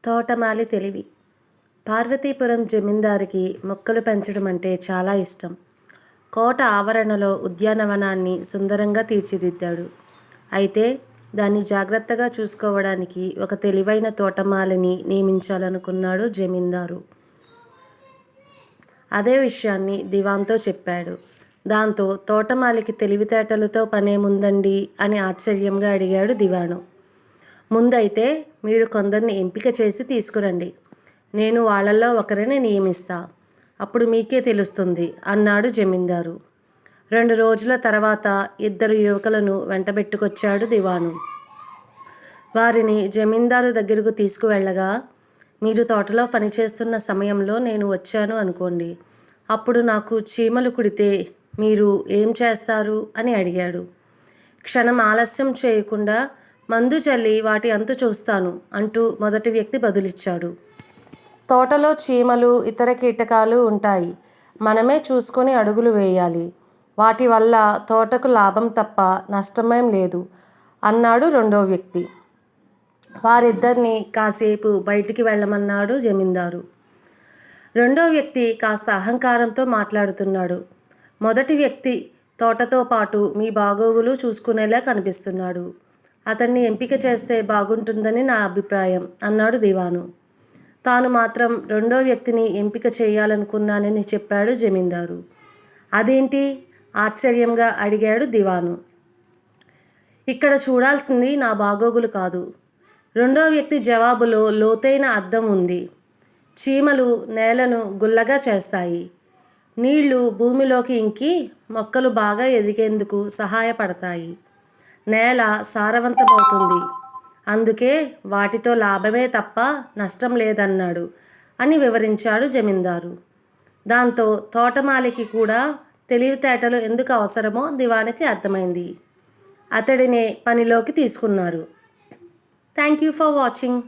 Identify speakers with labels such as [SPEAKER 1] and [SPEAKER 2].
[SPEAKER 1] తోటమాలి తెలివి. పార్వతీపురం జమీందారికి మొక్కలు పెంచడం అంటే చాలా ఇష్టం. కోట ఆవరణలో ఉద్యానవనాన్ని సుందరంగా తీర్చిదిద్దాడు. అయితే దాన్ని జాగ్రత్తగా చూసుకోవడానికి ఒక తెలివైన తోటమాలిని నియమించాలనుకున్నాడు జమీందారు. అదే విషయాన్ని దివాన్తో చెప్పాడు. దాంతో తోటమాలికి తెలివితేటలతో పనేముందండి అని ఆశ్చర్యంగా అడిగాడు దివాను. ముందైతే మీరు కొందరిని ఎంపిక చేసి తీసుకురండి. నేను వాళ్ళల్లో ఒకరిని నియమిస్తా. అప్పుడు మీకే తెలుస్తుంది అన్నాడు జమీందారు. 2 రోజుల తర్వాత 2 యువకులను వెంటబెట్టుకొచ్చాడు దివాను. వారిని జమీందారు దగ్గరకు తీసుకువెళ్ళగా, మీరు తోటలో పనిచేస్తున్న సమయంలో నేను వచ్చాను అనుకోండి. అప్పుడు నాకు చీమలు కుడితే మీరు ఏం చేస్తారు అని అడిగాడు. క్షణం ఆలస్యం చేయకుండా మందు చల్లి వాటి అంతు చూస్తాను అంటూ మొదటి వ్యక్తి బదులిచ్చాడు. తోటలో చీమలు ఇతర కీటకాలు ఉంటాయి. మనమే చూసుకొని అడుగులు వేయాలి. వాటి వల్ల తోటకు లాభం తప్ప నష్టమేం లేదు అన్నాడు రెండో వ్యక్తి. వారిద్దరిని కాసేపు బయటికి వెళ్ళమన్నాడు జమీందారు. రెండో వ్యక్తి కాస్త అహంకారంతో మాట్లాడుతున్నాడు. మొదటి వ్యక్తి తోటతో పాటు మీ బాగోగులు చూసుకునేలా కనిపిస్తున్నాడు. అతన్ని ఎంపిక చేస్తే బాగుంటుందని నా అభిప్రాయం అన్నాడు దివాను. తాను మాత్రం రెండో వ్యక్తిని ఎంపిక చేయాలనుకున్నానని చెప్పాడు జమీందారు. అదేంటి? ఆశ్చర్యంగా అడిగాడు దివాను. ఇక్కడ చూడాల్సింది నా బాగోగులు కాదు. రెండో వ్యక్తి జవాబులో లోతైన అర్థం ఉంది. చీమలు నేలను గుల్లగా చేస్తాయి. నీళ్లు భూమిలోకి ఇంకి మొక్కలు బాగా ఎదిగేందుకు సహాయపడతాయి. నేల సారవంతమవుతుంది. అందుకే వాటితో లాభమే తప్ప నష్టం లేదన్నాడు అని వివరించాడు జమీందారు. దాంతో తోటమాలికి కూడా తెలివితేటలు ఎందుకు అవసరమో దివానికి అర్థమైంది. అతడినే పనిలోకి తీసుకున్నారు. Thank you for watching.